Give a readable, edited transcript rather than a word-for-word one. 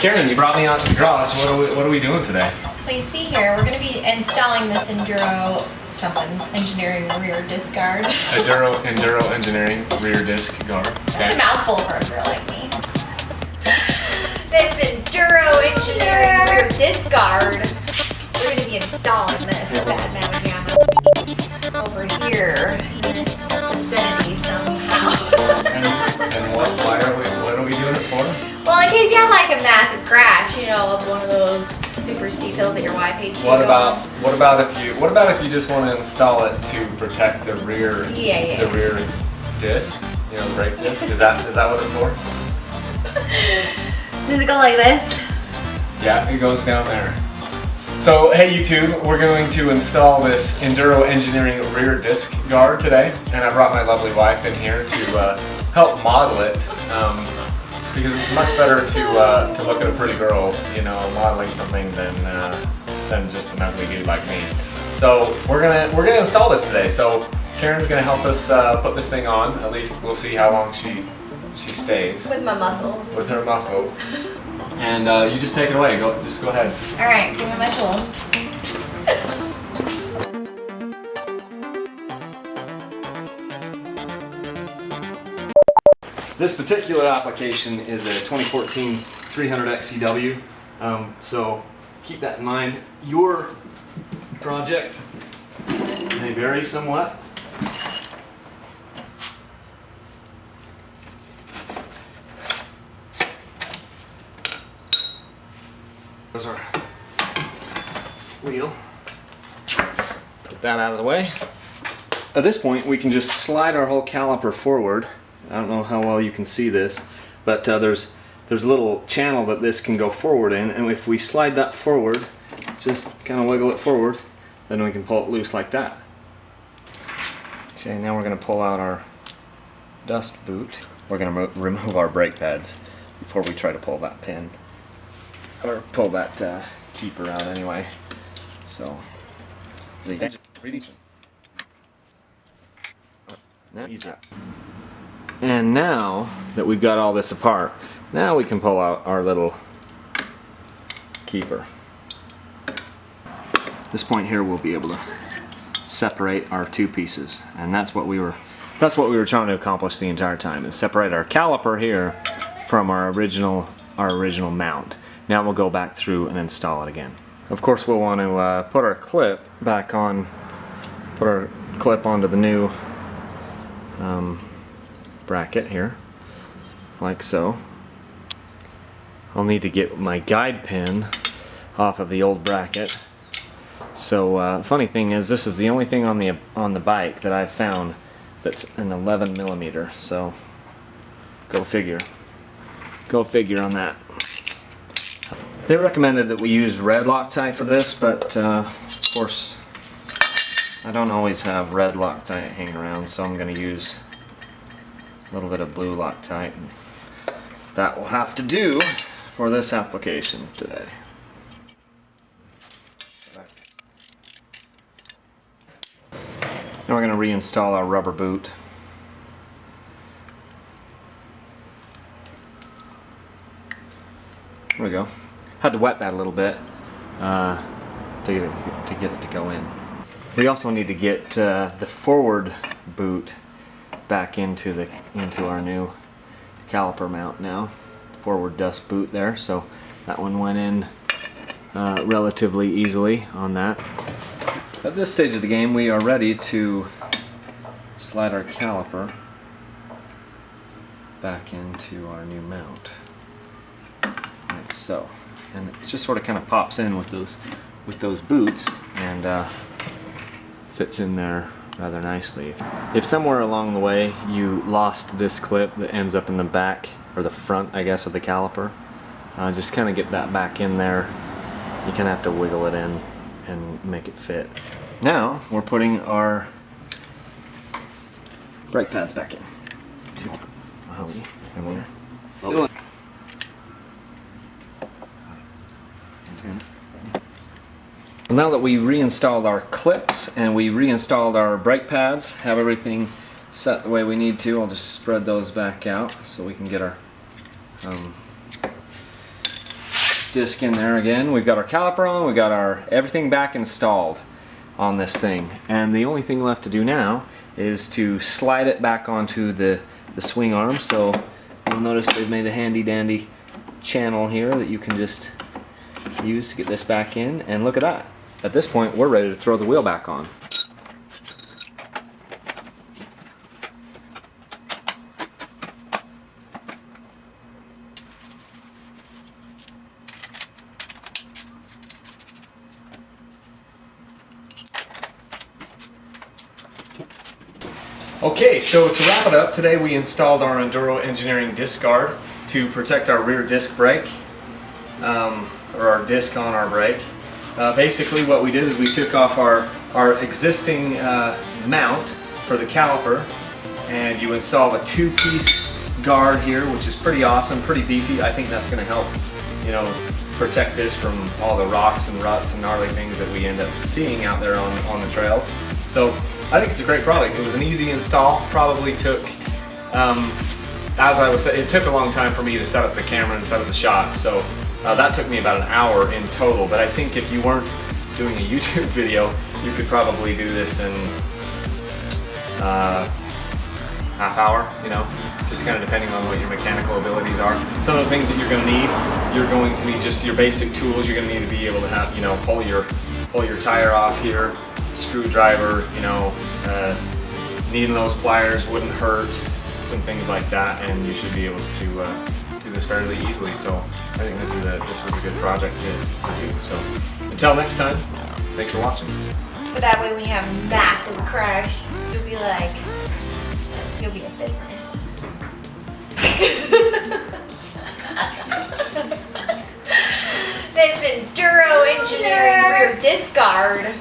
Karen, you brought me out to the garage. What are we doing today? Well, you see here, we're going to be installing this Enduro engineering rear disc guard. Enduro engineering rear disc guard. That's a mouthful for a girl like me. This Enduro engineering rear disc guard. We're going to be installing this bad mamma jamma over here in this vicinity somehow. And what are we doing it for? Well, in case you have like a massive crash, you know, of one of those super steep hills at your YPH. What about if you just want to install it to protect the rear the rear disc, you know, the brake disc? Is that what it's for? Does it go like this? Yeah, it goes down there. So hey YouTube, we're going to install this Enduro engineering rear disc guard today, and I brought my lovely wife in here to help model it. Because it's much better to look at a pretty girl, you know, modeling something than just an ugly dude like me. So we're gonna install this today. So Karen's gonna help us put this thing on. At least we'll see how long she stays. With my muscles. With her muscles. And you just take it away. Just go ahead. All right, give me my tools. This particular application is a 2014 300 XCW, so keep that in mind. Your project may vary somewhat. There's our wheel. Put that out of the way. At this point, we can just slide our whole caliper forward. I don't know how well you can see this, but there's a little channel that this can go forward in, and if we slide that forward, just kind of wiggle it forward, then we can pull it loose like that. Okay, now we're going to pull out our dust boot. We're going to remove our brake pads before we try to pull that pin, or pull that keeper out anyway. So, easy. And now that we've got all this apart, now we can pull out our little keeper. At this point here, we'll be able to separate our two pieces, and that's what we were trying to accomplish the entire time, is separate our caliper here from our original mount. Now we'll go back through and install it again. Of course, we'll want to put our clip back on, put our clip onto the new bracket here, like so. I'll need to get my guide pin off of the old bracket. So funny thing is, this is the only thing on the bike that I've found that's an 11 millimeter. So go figure. Go figure on that. They recommended that we use red Loctite for this, but of course I don't always have red Loctite hanging around, so I'm going to use a little bit of blue Loctite. That will have to do for this application today. Now we're going to reinstall our rubber boot. There we go. Had to wet that a little bit to get it to go in. We also need to get the forward boot back into our new caliper mount now. Forward dust boot there, so that one went in relatively easily on that. At this stage of the game, we are ready to slide our caliper back into our new mount, like so. And it just sort of kind of pops in with those boots and fits in there rather nicely. If somewhere along the way you lost this clip that ends up in the back, or the front, I guess, of the caliper, just kind of get that back in there. You kind of have to wiggle it in and make it fit. Now we're putting our brake pads back in. Well, now that we reinstalled our clips and we reinstalled our brake pads, have everything set the way we need to, I'll just spread those back out so we can get our disc in there again. We've got our caliper on, we've got our everything back installed on this thing. And the only thing left to do now is to slide it back onto the swing arm. So you'll notice they've made a handy dandy channel here that you can just use to get this back in. And look at that. At this point, we're ready to throw the wheel back on. Okay, so to wrap it up, today we installed our Enduro Engineering disc guard to protect our rear disc brake, or our disc on our brake. Basically what we did is we took off our existing mount for the caliper, and you install a two-piece guard here, which is pretty awesome, pretty beefy. I think that's going to help, you know, protect this from all the rocks and ruts and gnarly things that we end up seeing out there on the trails. So I think it's a great product. It was an easy install. Probably took, as I was saying, it took a long time for me to set up the camera and set up the shots. So that took me about an hour in total. But I think if you weren't doing a YouTube video, you could probably do this in half hour, you know, just kind of depending on what your mechanical abilities are. Some of the things that you're going to need just your basic tools. You're going to need to be able to have, you know, pull your tire off here, screwdriver, you know, needle nose pliers wouldn't hurt, some things like that, and you should be able to do this fairly easily. So I think this was a good project to do. So until next time, thanks for watching. But that way when you have a massive crash, you'll be like, you'll be in business. This Enduro Engineering rear disc guard